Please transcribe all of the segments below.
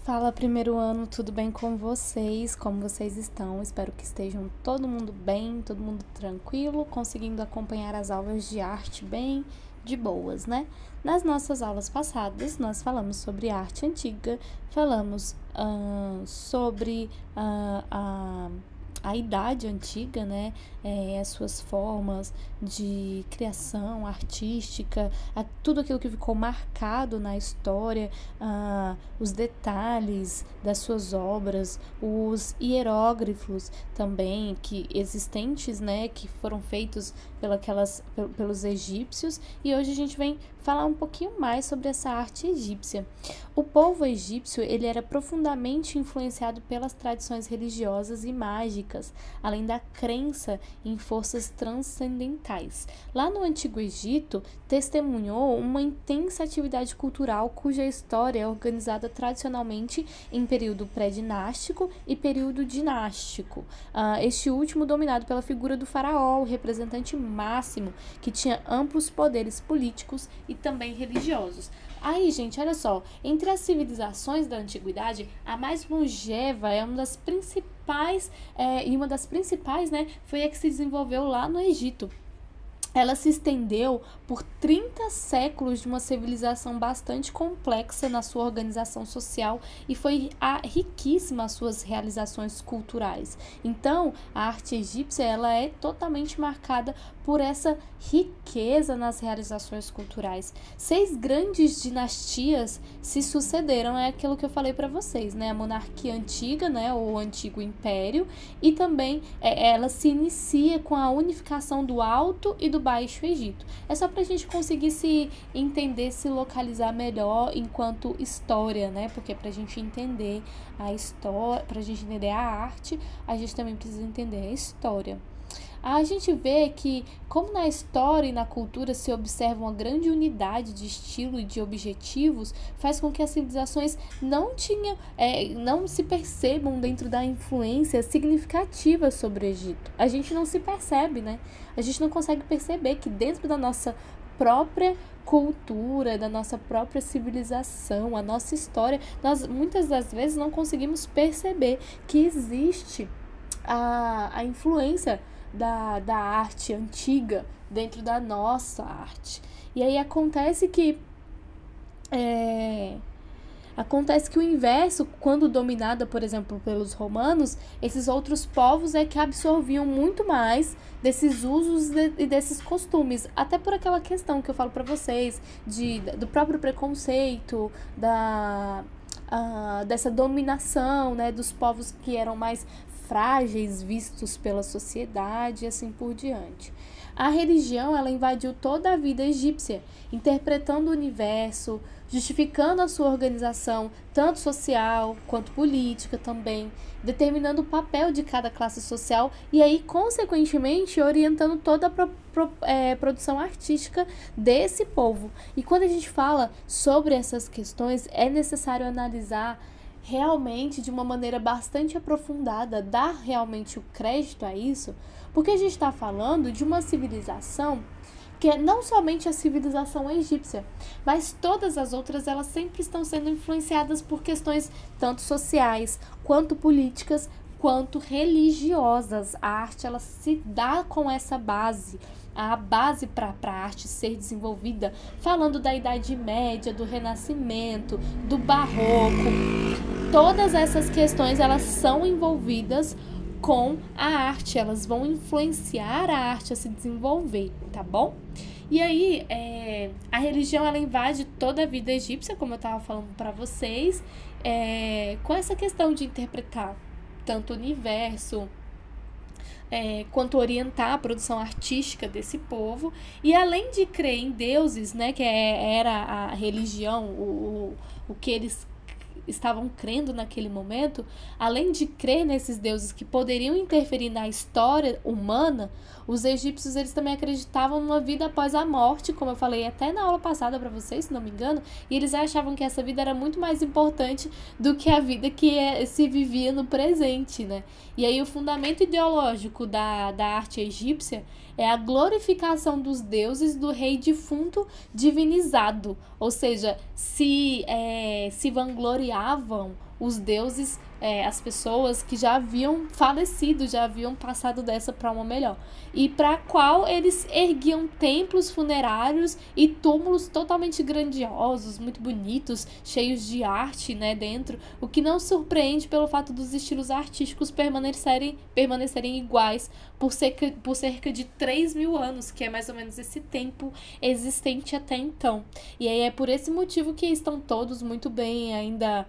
Fala, primeiro ano, tudo bem com vocês? Como vocês estão? Espero que estejam todo mundo bem, todo mundo tranquilo, conseguindo acompanhar as aulas de arte bem de boas, né? Nas nossas aulas passadas, nós falamos sobre arte antiga, falamos sobre a idade antiga, né? As suas formas de criação artística, tudo aquilo que ficou marcado na história, os detalhes das suas obras, os hieróglifos também que existentes, né? Que foram feitos pelos egípcios, e hoje a gente vem falar um pouquinho mais sobre essa arte egípcia. O povo egípcio ele era profundamente influenciado pelas tradições religiosas e mágicas, além da crença em forças transcendentais. Lá no Antigo Egito, testemunhou uma intensa atividade cultural cuja história é organizada tradicionalmente em período pré-dinástico e período dinástico. Este último dominado pela figura do faraó, o representante máximo, que tinha amplos poderes políticos e também religiosos. Aí, gente, olha só, entre as civilizações da antiguidade, a mais longeva é uma das principais, né, foi a que se desenvolveu lá no Egito. Ela se estendeu por 30 séculos de uma civilização bastante complexa na sua organização social e foi riquíssima as suas realizações culturais. Então, a arte egípcia ela é totalmente marcada por essa riqueza nas realizações culturais. 6 grandes dinastias se sucederam, é aquilo que eu falei para vocês, né? A monarquia antiga, né? O antigo império, e também ela se inicia com a unificação do Alto e do Baixo Egito. É só para a gente conseguir se entender, se localizar melhor enquanto história, né? Porque para a gente entender a história, para a gente entender a arte, a gente também precisa entender a história. A gente vê que, como na história e na cultura se observa uma grande unidade de estilo e de objetivos, faz com que as civilizações não se percebam dentro da influência significativa sobre o Egito. A gente não se percebe, né? A gente não consegue perceber que dentro da nossa própria cultura, da nossa própria civilização, a nossa história, nós muitas das vezes não conseguimos perceber que existe a influência da arte antiga dentro da nossa arte. E aí acontece que o inverso, quando dominada, por exemplo, pelos romanos, esses outros povos é que absorviam muito mais desses usos e desses costumes, até por aquela questão que eu falo para vocês, do próprio preconceito, dessa dominação, né, dos povos que eram mais frágeis vistos pela sociedade e assim por diante. A religião ela invadiu toda a vida egípcia, interpretando o universo, justificando a sua organização, tanto social quanto política também, determinando o papel de cada classe social e aí, consequentemente, orientando toda a produção artística desse povo. E quando a gente fala sobre essas questões, é necessário analisar realmente de uma maneira bastante aprofundada, dar realmente o crédito a isso, porque a gente está falando de uma civilização que é não somente a civilização egípcia, mas todas as outras elas sempre estão sendo influenciadas por questões tanto sociais, quanto políticas, quanto religiosas. A arte ela se dá com essa base, a base para a arte ser desenvolvida, falando da Idade Média, do Renascimento, do Barroco. Todas essas questões elas são envolvidas com a arte, elas vão influenciar a arte a se desenvolver, tá bom? E aí, a religião ela invade toda a vida egípcia, como eu estava falando para vocês, com essa questão de interpretar tanto o universo, quanto orientar a produção artística desse povo, e além de crer em deuses, né, que era a religião, o que eles estavam crendo naquele momento, além de crer nesses deuses que poderiam interferir na história humana, os egípcios eles também acreditavam numa vida após a morte, como eu falei até na aula passada para vocês, se não me engano, e eles achavam que essa vida era muito mais importante do que a vida que se vivia no presente, né? E aí o fundamento ideológico da arte egípcia é a glorificação dos deuses do rei defunto divinizado, ou seja, se vangloriavam os deuses, as pessoas que já haviam falecido, já haviam passado dessa para uma melhor. E para a qual eles erguiam templos funerários e túmulos totalmente grandiosos, muito bonitos, cheios de arte, né, dentro, o que não surpreende pelo fato dos estilos artísticos permanecerem iguais por cerca de 3.000 anos, que é mais ou menos esse tempo existente até então. E aí é por esse motivo que estão todos muito bem ainda,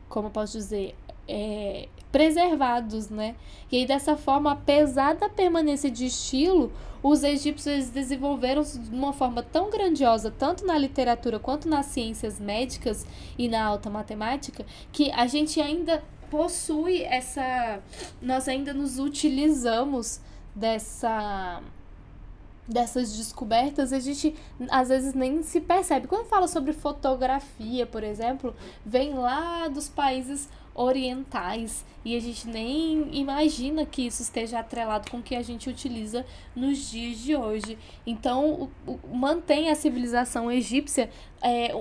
como eu posso dizer, preservados, né? E aí dessa forma, apesar da permanência de estilo, os egípcios desenvolveram-se de uma forma tão grandiosa, tanto na literatura quanto nas ciências médicas e na alta matemática, que a gente ainda possui nós ainda nos utilizamos dessas descobertas, a gente às vezes nem se percebe. Quando fala sobre fotografia, por exemplo, vem lá dos países orientais e a gente nem imagina que isso esteja atrelado com o que a gente utiliza nos dias de hoje. Então, mantém a civilização egípcia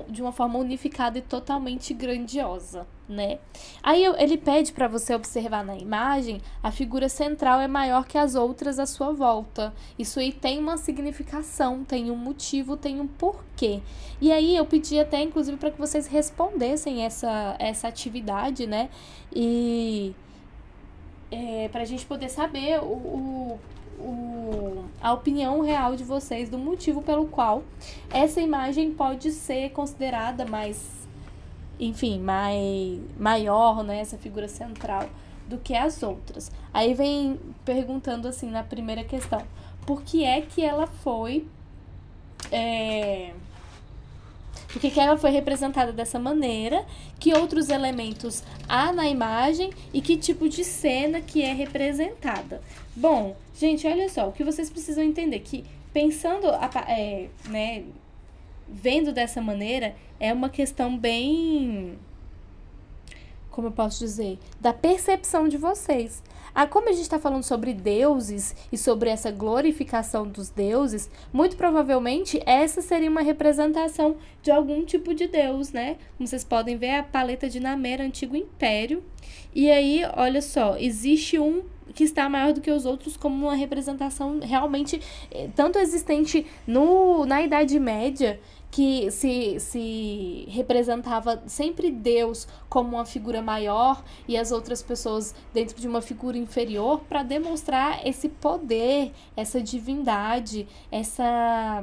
de uma forma unificada e totalmente grandiosa, né? Aí ele pede para você observar na imagem, a figura central é maior que as outras à sua volta. Isso aí tem uma significação, tem um motivo, tem um porquê. E aí eu pedi até, inclusive, para que vocês respondessem essa atividade, né? E para a gente poder saber a opinião real de vocês do motivo pelo qual essa imagem pode ser considerada maior, né, essa figura central, do que as outras. Aí vem perguntando assim na primeira questão, por que é que ela foi por que ela foi representada dessa maneira, que outros elementos há na imagem e que tipo de cena que é representada. Bom, gente, olha só, o que vocês precisam entender que pensando, né, vendo dessa maneira, é uma questão bem, como eu posso dizer, da percepção de vocês. Como a gente está falando sobre deuses e sobre essa glorificação dos deuses, muito provavelmente essa seria uma representação de algum tipo de deus, né? Como vocês podem ver, a paleta de Namer, Antigo Império. E aí, olha só, existe um que está maior do que os outros como uma representação realmente tanto existente na Idade Média, que se representava sempre Deus como uma figura maior e as outras pessoas dentro de uma figura inferior, para demonstrar esse poder, essa divindade, essa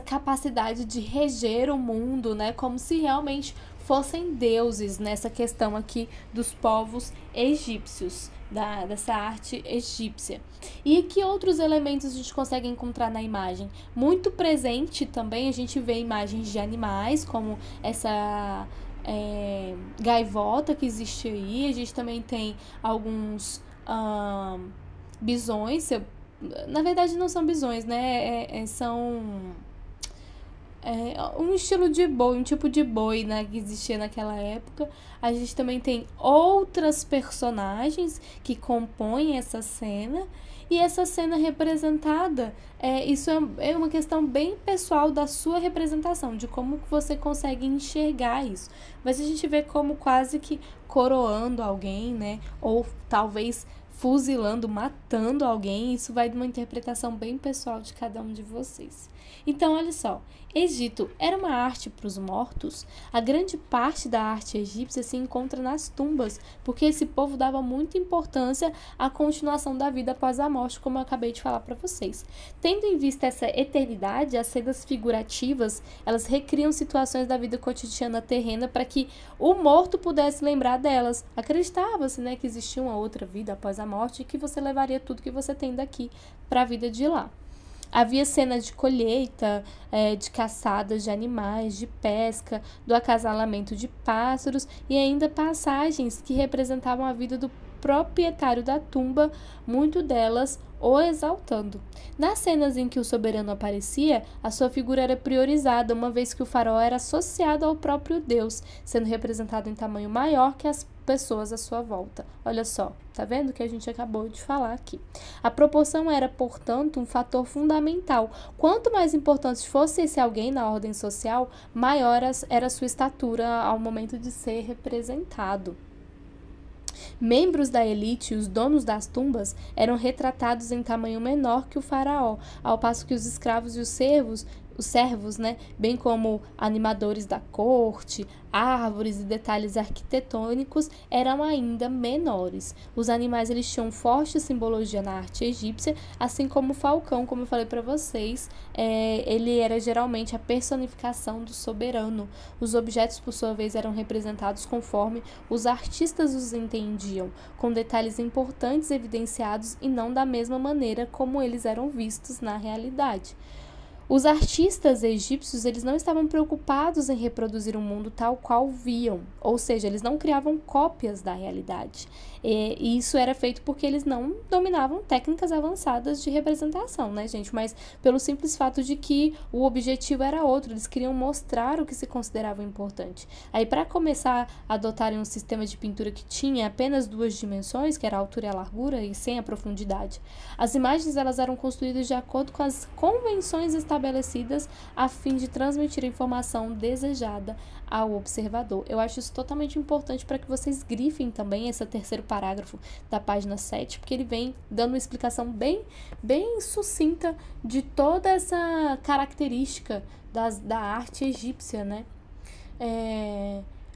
capacidade de reger o mundo, né? Como se realmente fossem deuses, nessa questão aqui dos povos egípcios, dessa arte egípcia. E que outros elementos a gente consegue encontrar na imagem? Muito presente também a gente vê imagens de animais, como essa gaivota que existe aí. A gente também tem alguns bisões. Na verdade não são bisões, né? São um estilo de boi, um tipo de boi, né, que existia naquela época. A gente também tem outras personagens que compõem essa cena. E essa cena representada, isso é uma questão bem pessoal da sua representação, de como você consegue enxergar isso. Mas a gente vê como quase que coroando alguém, né? Ou talvez fuzilando, matando alguém. Isso vai de uma interpretação bem pessoal de cada um de vocês. Então, olha só, Egito era uma arte para os mortos? A grande parte da arte egípcia se encontra nas tumbas, porque esse povo dava muita importância à continuação da vida após a morte, como eu acabei de falar para vocês. Tendo em vista essa eternidade, as cenas figurativas, elas recriam situações da vida cotidiana terrena para que o morto pudesse lembrar delas. Acreditava-se, né, que existia uma outra vida após a morte e que você levaria tudo que você tem daqui para a vida de lá. Havia cenas de colheita, de caçadas de animais, de pesca, do acasalamento de pássaros e ainda passagens que representavam a vida do proprietário da tumba, muito delas o exaltando. Nas cenas em que o soberano aparecia, a sua figura era priorizada, uma vez que o faraó era associado ao próprio Deus, sendo representado em tamanho maior que as pessoas à sua volta. Olha só, tá vendo o que a gente acabou de falar aqui? A proporção era, portanto, um fator fundamental. Quanto mais importante fosse esse alguém na ordem social, maior era a sua estatura ao momento de ser representado. Membros da elite e os donos das tumbas eram retratados em tamanho menor que o faraó, ao passo que os escravos e os servos, né, bem como animadores da corte, árvores e detalhes arquitetônicos eram ainda menores. Os animais eles tinham forte simbologia na arte egípcia, assim como o falcão, como eu falei para vocês, ele era geralmente a personificação do soberano. Os objetos, por sua vez, eram representados conforme os artistas os entendiam, com detalhes importantes evidenciados e não da mesma maneira como eles eram vistos na realidade. Os artistas egípcios eles não estavam preocupados em reproduzir o mundo tal qual viam, ou seja, eles não criavam cópias da realidade. E isso era feito porque eles não dominavam técnicas avançadas de representação, né, gente? Mas pelo simples fato de que o objetivo era outro, eles queriam mostrar o que se considerava importante. Aí, para começar a adotarem um sistema de pintura que tinha apenas 2 dimensões, que era a altura e a largura, e sem a profundidade, as imagens elas eram construídas de acordo com as convenções estabelecidas a fim de transmitir a informação desejada ao observador. Eu acho isso totalmente importante para que vocês grifem também esse terceiro parágrafo da página 7, porque ele vem dando uma explicação bem sucinta de toda essa característica da arte egípcia, né?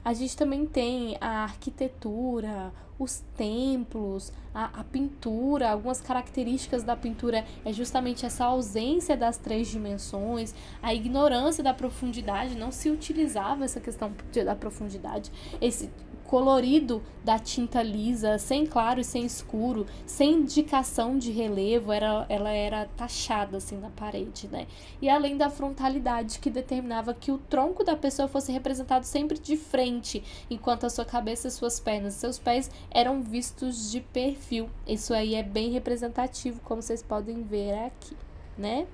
A gente também tem a arquitetura, os templos, a pintura. Algumas características da pintura é justamente essa ausência das 3 dimensões, a ignorância da profundidade, não se utilizava essa questão da profundidade, esse colorido da tinta lisa, sem claro e sem escuro, sem indicação de relevo, ela era taxada assim na parede, né? E além da frontalidade, que determinava que o tronco da pessoa fosse representado sempre de frente, enquanto a sua cabeça, suas pernas e seus pés eram vistos de perfil. Isso aí é bem representativo, como vocês podem ver aqui, né?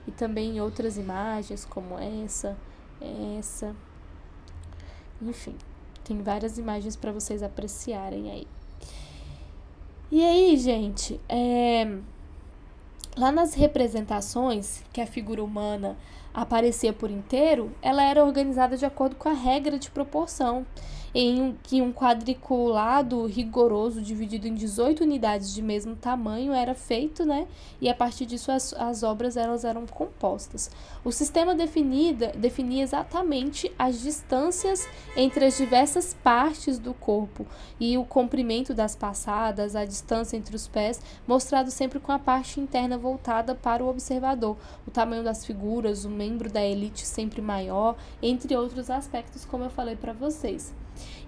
E também outras imagens como essa, enfim. Tem várias imagens para vocês apreciarem aí. E aí, gente, lá nas representações que a figura humana aparecia por inteiro, ela era organizada de acordo com a regra de proporção, em que um quadriculado rigoroso dividido em 18 unidades de mesmo tamanho era feito, né? E a partir disso as obras elas eram compostas. O sistema definia exatamente as distâncias entre as diversas partes do corpo e o comprimento das passadas, a distância entre os pés, mostrado sempre com a parte interna voltada para o observador, o tamanho das figuras, o membro da elite sempre maior, entre outros aspectos, como eu falei para vocês.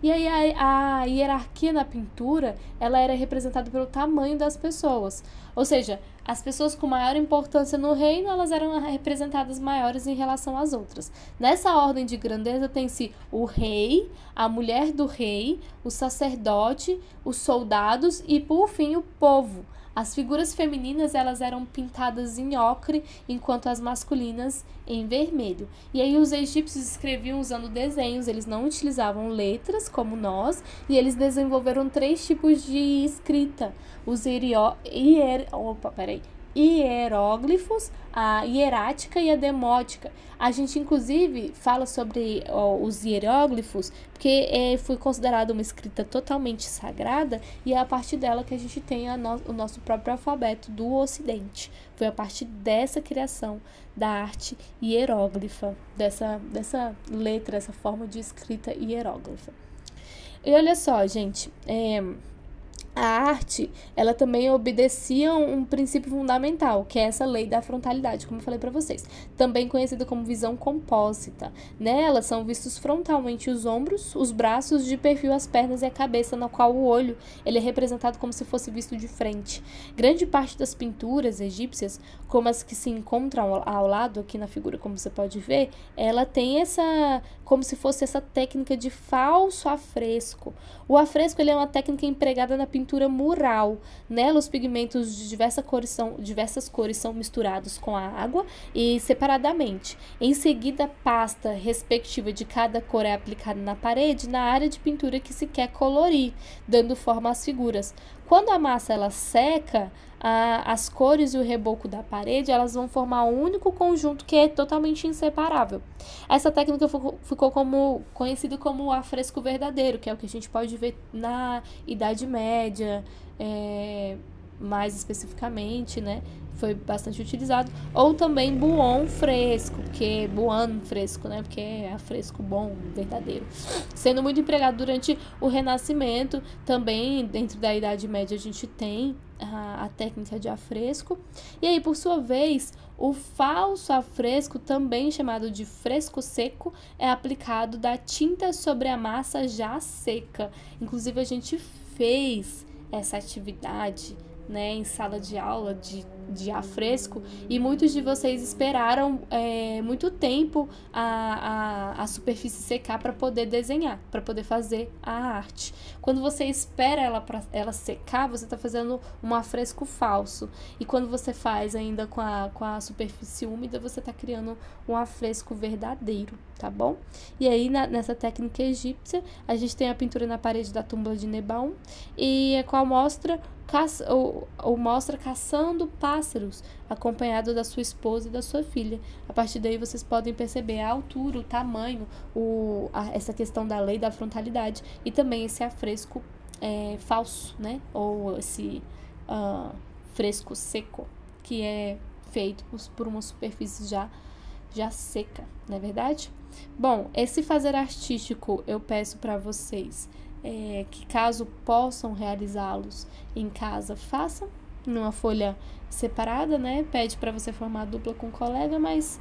E aí a hierarquia na pintura, ela era representada pelo tamanho das pessoas. Ou seja, as pessoas com maior importância no reino, elas eram representadas maiores em relação às outras. Nessa ordem de grandeza tem-se o rei, a mulher do rei, o sacerdote, os soldados e, por fim, o povo. As figuras femininas elas eram pintadas em ocre, enquanto as masculinas em vermelho. E aí os egípcios escreviam usando desenhos, eles não utilizavam letras como nós, e eles desenvolveram 3 tipos de escrita: os hieróglifos, a hierática e a demótica. A gente, inclusive, fala sobre os hieróglifos porque foi considerada uma escrita totalmente sagrada e é a partir dela que a gente tem o nosso próprio alfabeto do Ocidente. Foi a partir dessa criação da arte hieróglifa, dessa letra, essa forma de escrita hieróglifa. E olha só, gente, a arte, ela também obedecia um princípio fundamental, que é essa lei da frontalidade, como eu falei para vocês, também conhecida como visão compósita. Nela são vistos frontalmente os ombros, os braços, de perfil as pernas e a cabeça, na qual o olho ele é representado como se fosse visto de frente. Grande parte das pinturas egípcias, como as que se encontram ao lado aqui na figura, como você pode ver, ela tem como se fosse essa técnica de falso afresco. O afresco ele é uma técnica empregada na pintura pintura mural. Nela, os pigmentos de diversas cores são misturados com a água e separadamente. Em seguida, a pasta respectiva de cada cor é aplicada na parede, na área de pintura que se quer colorir, dando forma às figuras. Quando a massa ela seca, as cores e o reboco da parede, elas vão formar um único conjunto que é totalmente inseparável. Essa técnica ficou conhecida como afresco verdadeiro, que é o que a gente pode ver na Idade Média, mais especificamente, né? Foi bastante utilizado. Ou também buon fresco, buon fresco, né? Porque é afresco bom, verdadeiro. Sendo muito empregado durante o Renascimento, também dentro da Idade Média a gente tem a técnica de afresco. E aí, por sua vez, o falso afresco, também chamado de fresco seco, é aplicado da tinta sobre a massa já seca. Inclusive, a gente fez essa atividade, né, em sala de aula de afresco, e muitos de vocês esperaram muito tempo a superfície secar para poder desenhar, para poder fazer a arte. Quando você espera ela secar, você está fazendo um afresco falso, e quando você faz ainda com a superfície úmida, você está criando um afresco verdadeiro, tá bom? E aí, nessa técnica egípcia, a gente tem a pintura na parede da tumba de Nebaum, e a qual mostra caçando pássaros, acompanhado da sua esposa e da sua filha. A partir daí vocês podem perceber a altura, o tamanho, essa questão da lei da frontalidade e também esse afresco falso, né? Ou esse fresco seco, que é feito por uma superfície já seca, não é verdade? Bom, esse fazer artístico eu peço para vocês que, caso possam realizá-los em casa, façam numa folha separada, né? Pede para você formar dupla com um colega, mas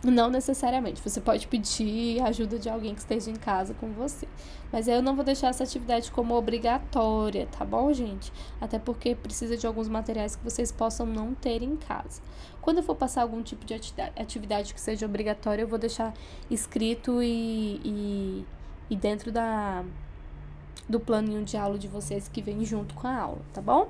não necessariamente. Você pode pedir ajuda de alguém que esteja em casa com você. Mas eu não vou deixar essa atividade como obrigatória, tá bom, gente? Até porque precisa de alguns materiais que vocês possam não ter em casa. Quando eu for passar algum tipo de atividade que seja obrigatória, eu vou deixar escrito e dentro do planinho de aula de vocês que vem junto com a aula, tá bom?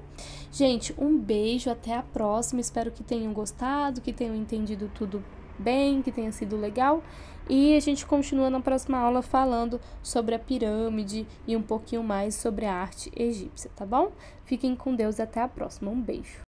Gente, um beijo, até a próxima. Espero que tenham gostado, que tenham entendido tudo bem, que tenha sido legal, e a gente continua na próxima aula falando sobre a pirâmide e um pouquinho mais sobre a arte egípcia, tá bom? Fiquem com Deus, até a próxima, um beijo.